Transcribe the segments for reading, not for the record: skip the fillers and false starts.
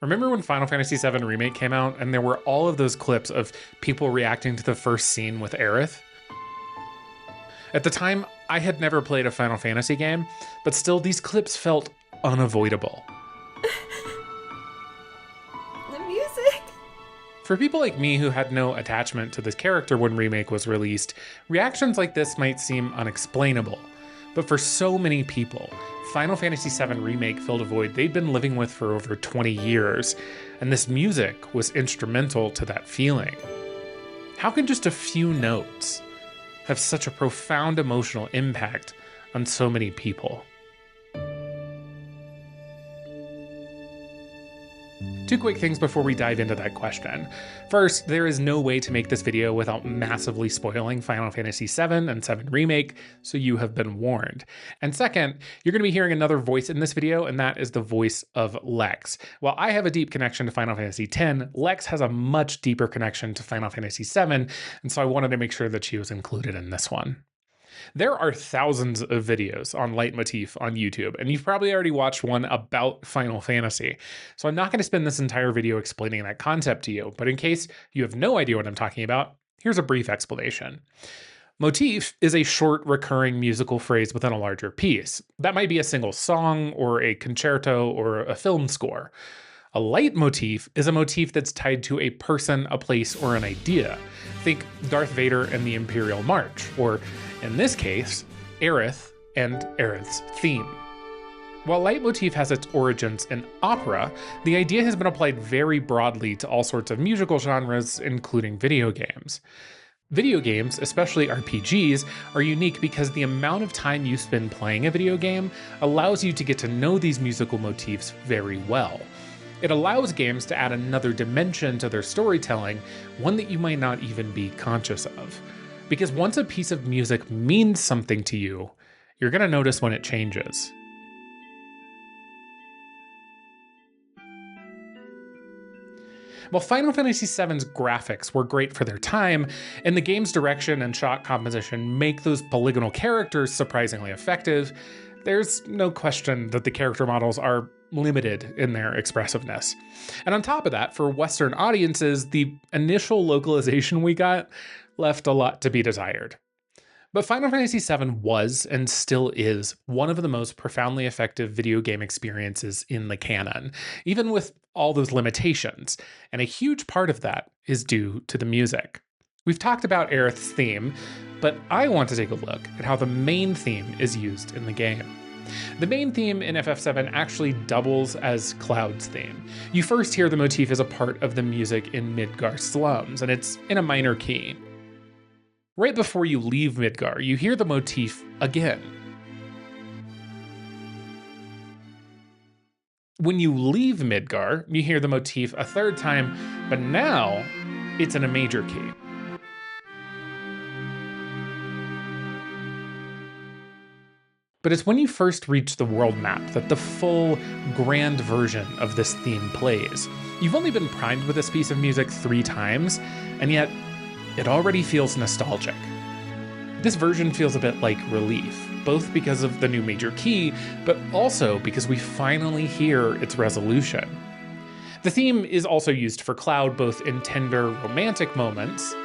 Remember when Final Fantasy VII Remake came out and there were all of those clips of people reacting to the first scene with Aerith? At the time, I had never played a Final Fantasy game, but still these clips felt unavoidable. The music! For people like me who had no attachment to this character when Remake was released, reactions like this might seem unexplainable. But for so many people, Final Fantasy VII Remake filled a void they'd been living with for over 20 years, and this music was instrumental to that feeling. How can just a few notes have such a profound emotional impact on so many people? Two quick things before we dive into that question. First, there is no way to make this video without massively spoiling Final Fantasy VII and VII Remake, so you have been warned. And second, you're going to be hearing another voice in this video, and that is the voice of Lex. While I have a deep connection to Final Fantasy X, Lex has a much deeper connection to Final Fantasy VII, and so I wanted to make sure that she was included in this one. There are thousands of videos on leitmotif on YouTube, and you've probably already watched one about Final Fantasy. So I'm not going to spend this entire video explaining that concept to you, but in case you have no idea what I'm talking about, here's a brief explanation. Motif is a short, recurring musical phrase within a larger piece. That might be a single song, or a concerto, or a film score. A leitmotif is a motif that's tied to a person, a place, or an idea. Think Darth Vader and the Imperial March, or in this case, Aerith and Aerith's theme. While leitmotif has its origins in opera, the idea has been applied very broadly to all sorts of musical genres, including video games. Video games, especially RPGs, are unique because the amount of time you spend playing a video game allows you to get to know these musical motifs very well. It allows games to add another dimension to their storytelling, one that you might not even be conscious of. Because once a piece of music means something to you, you're going to notice when it changes. While Final Fantasy VII's graphics were great for their time, and the game's direction and shot composition make those polygonal characters surprisingly effective, there's no question that the character models are limited in their expressiveness. And on top of that, for Western audiences, the initial localization we got left a lot to be desired. But Final Fantasy VII was, and still is, one of the most profoundly effective video game experiences in the canon, even with all those limitations, and a huge part of that is due to the music. We've talked about Aerith's theme, but I want to take a look at how the main theme is used in the game. The main theme in FF7 actually doubles as Cloud's theme. You first hear the motif as a part of the music in Midgar slums, and it's in a minor key. Right before you leave Midgar, you hear the motif again. When you leave Midgar, you hear the motif a third time, but now it's in a major key. But it's when you first reach the world map that the full, grand version of this theme plays. You've only been primed with this piece of music 3 times, and yet it already feels nostalgic. This version feels a bit like relief, both because of the new major key, but also because we finally hear its resolution. The theme is also used for Cloud both in tender, romantic moments,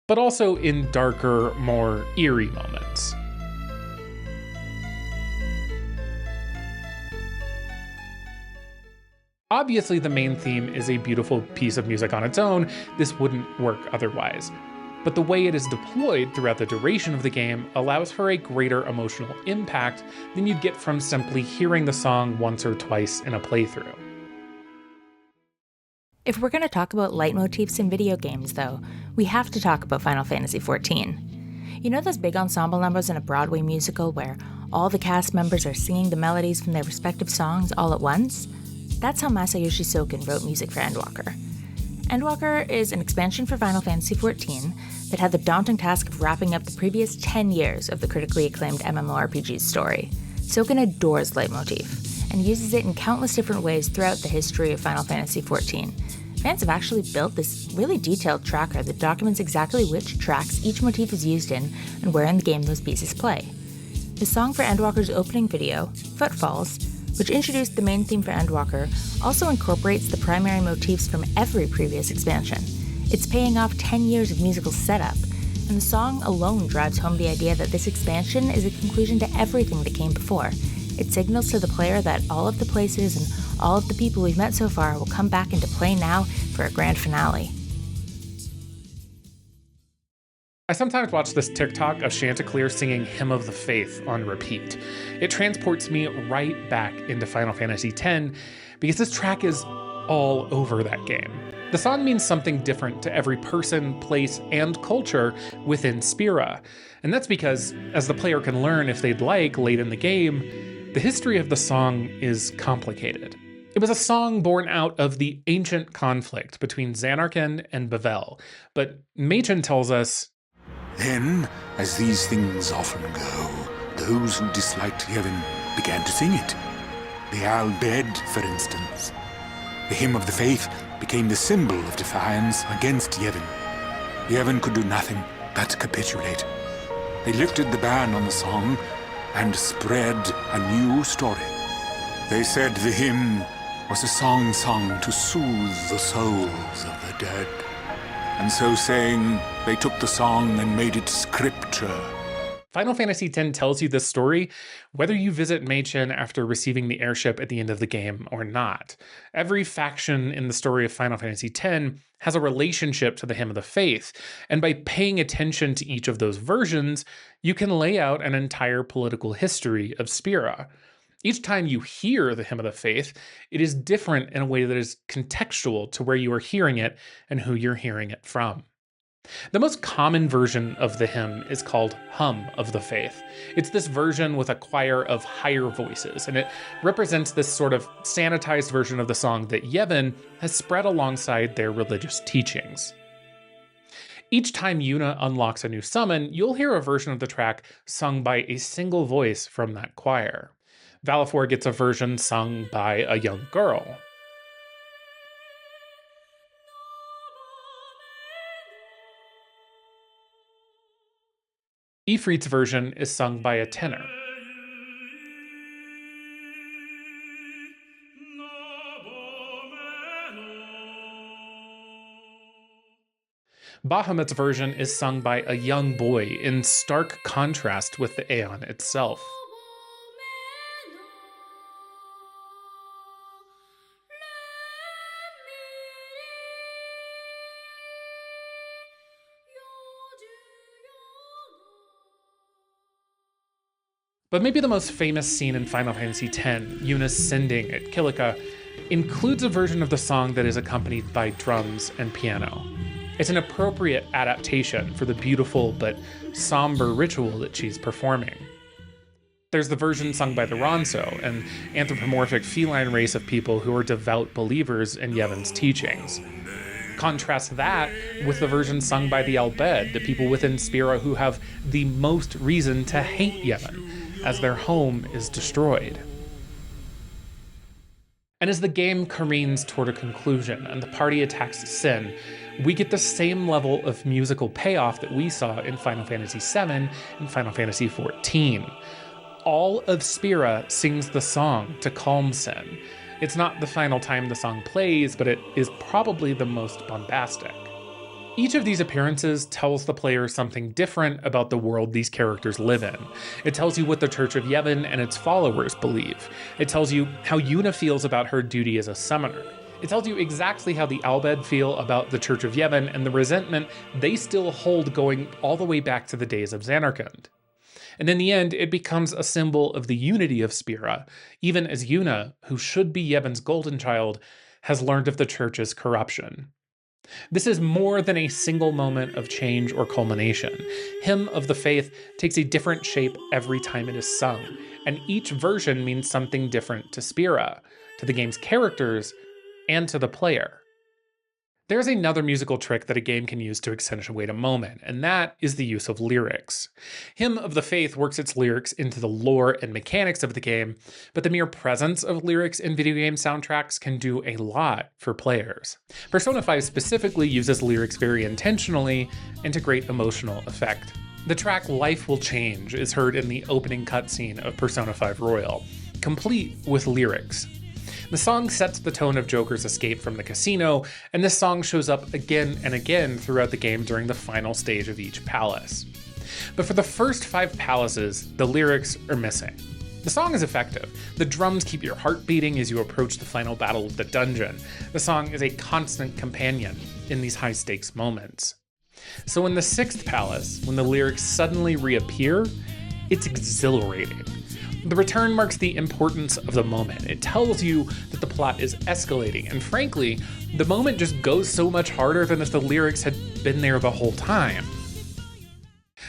but also in darker, more eerie moments. Obviously, the main theme is a beautiful piece of music on its own. This wouldn't work otherwise. But the way it is deployed throughout the duration of the game allows for a greater emotional impact than you'd get from simply hearing the song once or twice in a playthrough. If we're going to talk about leitmotifs in video games, though, we have to talk about Final Fantasy XIV. You know those big ensemble numbers in a Broadway musical where all the cast members are singing the melodies from their respective songs all at once? That's how Masayoshi Soken wrote music for Endwalker. Endwalker is an expansion for Final Fantasy XIV that had the daunting task of wrapping up the previous 10 years of the critically acclaimed MMORPG's story. Soken adores leitmotif and uses it in countless different ways throughout the history of Final Fantasy XIV. Fans have actually built this really detailed tracker that documents exactly which tracks each motif is used in and where in the game those pieces play. The song for Endwalker's opening video, Footfalls, which introduced the main theme for Endwalker, also incorporates the primary motifs from every previous expansion. It's paying off 10 years of musical setup, and the song alone drives home the idea that this expansion is a conclusion to everything that came before. It signals to the player that all of the places and all of the people we've met so far will come back into play now for a grand finale. I sometimes watch this TikTok of Chanticleer singing Hymn of the Fayth on repeat. It transports me right back into Final Fantasy X because this track is all over that game. The song means something different to every person, place, and culture within Spira. And that's because, as the player can learn if they'd like late in the game, the history of the song is complicated. It was a song born out of the ancient conflict between Zanarkand and Bevelle, but Machen tells us, "Then, as these things often go, those who disliked Yevon began to sing it. The Al-Bed, for instance. The Hymn of the Fayth became the symbol of defiance against Yevon. Yevon could do nothing but capitulate. They lifted the ban on the song and spread a new story. They said the hymn was a song sung to soothe the souls of the dead. And so saying, they took the song and made it scripture." Final Fantasy X tells you this story whether you visit Machen after receiving the airship at the end of the game or not. Every faction in the story of Final Fantasy X has a relationship to the Hymn of the Fayth, and by paying attention to each of those versions, you can lay out an entire political history of Spira. Each time you hear the Hymn of the Fayth, it is different in a way that is contextual to where you are hearing it and who you're hearing it from. The most common version of the hymn is called Hum of the Fayth. It's this version with a choir of higher voices, and it represents this sort of sanitized version of the song that Yevon has spread alongside their religious teachings. Each time Yuna unlocks a new summon, you'll hear a version of the track sung by a single voice from that choir. Valefor gets a version sung by a young girl. Ifrit's version is sung by a tenor. Bahamut's version is sung by a young boy in stark contrast with the Aeon itself. But maybe the most famous scene in Final Fantasy X, Yuna's sending at Kilika, includes a version of the song that is accompanied by drums and piano. It's an appropriate adaptation for the beautiful but somber ritual that she's performing. There's the version sung by the Ronso, an anthropomorphic feline race of people who are devout believers in Yevon's teachings. Contrast that with the version sung by the Al-Bed, the people within Spira who have the most reason to hate Yevon, as their home is destroyed. And as the game careens toward a conclusion and the party attacks Sin, we get the same level of musical payoff that we saw in Final Fantasy VII and Final Fantasy XIV. All of Spira sings the song to calm Sin. It's not the final time the song plays, but it is probably the most bombastic. Each of these appearances tells the player something different about the world these characters live in. It tells you what the Church of Yevon and its followers believe. It tells you how Yuna feels about her duty as a summoner. It tells you exactly how the Al-Bed feel about the Church of Yevon and the resentment they still hold going all the way back to the days of Zanarkand. And in the end, it becomes a symbol of the unity of Spira, even as Yuna, who should be Yevon's golden child, has learned of the Church's corruption. This is more than a single moment of change or culmination. Hymn of the Fayth takes a different shape every time it is sung, and each version means something different to Spira, to the game's characters, and to the player. There's another musical trick that a game can use to accentuate a moment, and that is the use of lyrics. Hymn of the Fayth works its lyrics into the lore and mechanics of the game, but the mere presence of lyrics in video game soundtracks can do a lot for players. Persona 5 specifically uses lyrics very intentionally and to great emotional effect. The track Life Will Change is heard in the opening cutscene of Persona 5 Royal, complete with lyrics. The song sets the tone of Joker's escape from the casino, and this song shows up again and again throughout the game during the final stage of each palace. But for the first 5 palaces, the lyrics are missing. The song is effective. The drums keep your heart beating as you approach the final battle of the dungeon. The song is a constant companion in these high-stakes moments. So in the 6th palace, when the lyrics suddenly reappear, it's exhilarating. The return marks the importance of the moment. It tells you that the plot is escalating, and frankly, the moment just goes so much harder than if the lyrics had been there the whole time.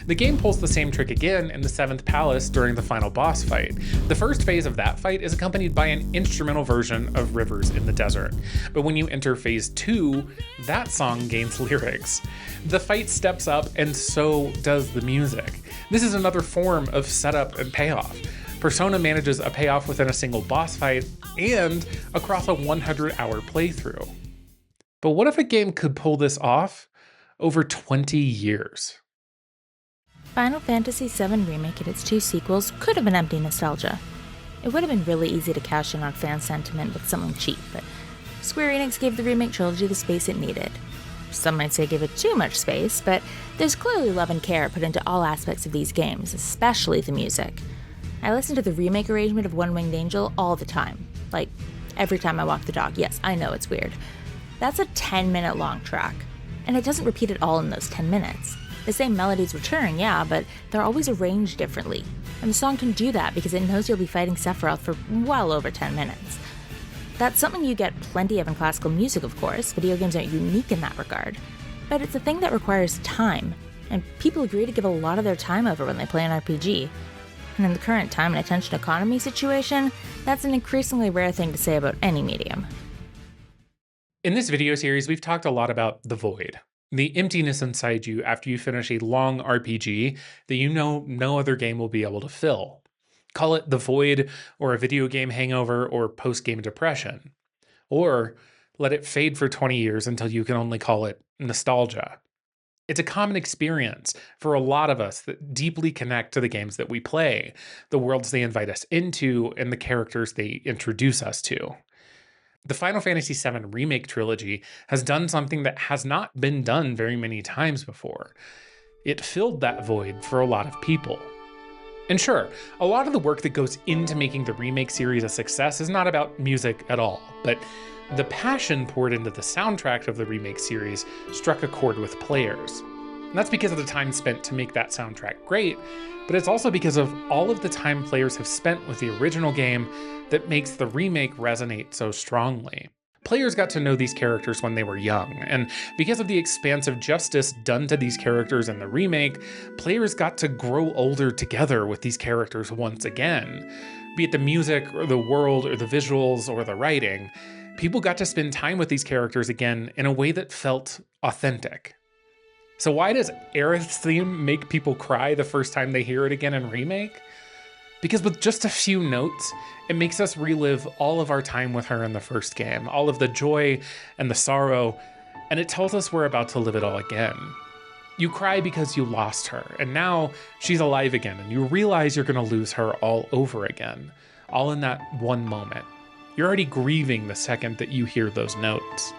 The game pulls the same trick again in the 7th palace during the final boss fight. The first phase of that fight is accompanied by an instrumental version of Rivers in the Desert. But when you enter phase 2, that song gains lyrics. The fight steps up and so does the music. This is another form of setup and payoff. Persona manages a payoff within a single boss fight and across a 100-hour playthrough. But what if a game could pull this off over 20 years? Final Fantasy VII Remake and its 2 sequels could have been empty nostalgia. It would have been really easy to cash in on fan sentiment with something cheap, but Square Enix gave the remake trilogy the space it needed. Some might say give it too much space, but there's clearly love and care put into all aspects of these games, especially the music. I listen to the remake arrangement of One Winged Angel all the time. Like, every time I walk the dog. Yes, I know it's weird. That's a 10-minute long track, and it doesn't repeat at all in those 10 minutes. The same melodies return, yeah, but they're always arranged differently. And the song can do that because it knows you'll be fighting Sephiroth for well over 10 minutes. That's something you get plenty of in classical music, of course. Video games aren't unique in that regard. But it's a thing that requires time, and people agree to give a lot of their time over when they play an RPG. And in the current time and attention economy situation, that's an increasingly rare thing to say about any medium. In this video series, we've talked a lot about the void. The emptiness inside you after you finish a long RPG that you know no other game will be able to fill. Call it the void, or a video game hangover, or post-game depression. Or let it fade for 20 years until you can only call it nostalgia. It's a common experience for a lot of us that deeply connect to the games that we play, the worlds they invite us into, and the characters they introduce us to. The Final Fantasy VII Remake trilogy has done something that has not been done very many times before. It filled that void for a lot of people. And sure, a lot of the work that goes into making the remake series a success is not about music at all, but the passion poured into the soundtrack of the remake series struck a chord with players. And that's because of the time spent to make that soundtrack great, but it's also because of all of the time players have spent with the original game that makes the remake resonate so strongly. Players got to know these characters when they were young, and because of the expansive justice done to these characters in the remake, players got to grow older together with these characters once again. Be it the music, or the world, or the visuals, or the writing, people got to spend time with these characters again in a way that felt authentic. So why does Aerith's theme make people cry the first time they hear it again in Remake? Because with just a few notes, it makes us relive all of our time with her in the first game, all of the joy and the sorrow, and it tells us we're about to live it all again. You cry because you lost her, and now she's alive again, and you realize you're going to lose her all over again, all in that one moment. You're already grieving the second that you hear those notes.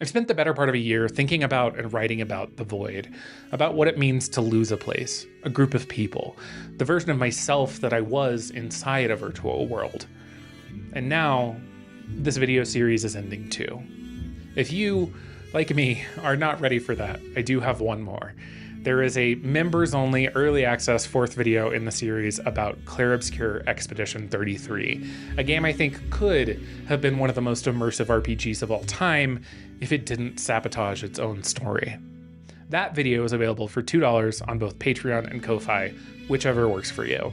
I've spent the better part of a year thinking about and writing about the void, about what it means to lose a place, a group of people, the version of myself that I was inside a virtual world. And now, this video series is ending too. If you, like me, are not ready for that, I do have one more. There is a members-only early access 4th video in the series about Clair Obscur Expedition 33, a game I think could have been one of the most immersive RPGs of all time if it didn't sabotage its own story. That video is available for $2 on both Patreon and Ko-Fi, whichever works for you.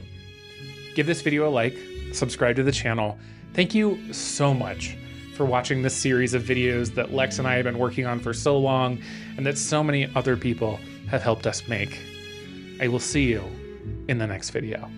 Give this video a like, subscribe to the channel. Thank you so much for watching this series of videos that Lex and I have been working on for so long, and that so many other people have helped us make. I will see you in the next video.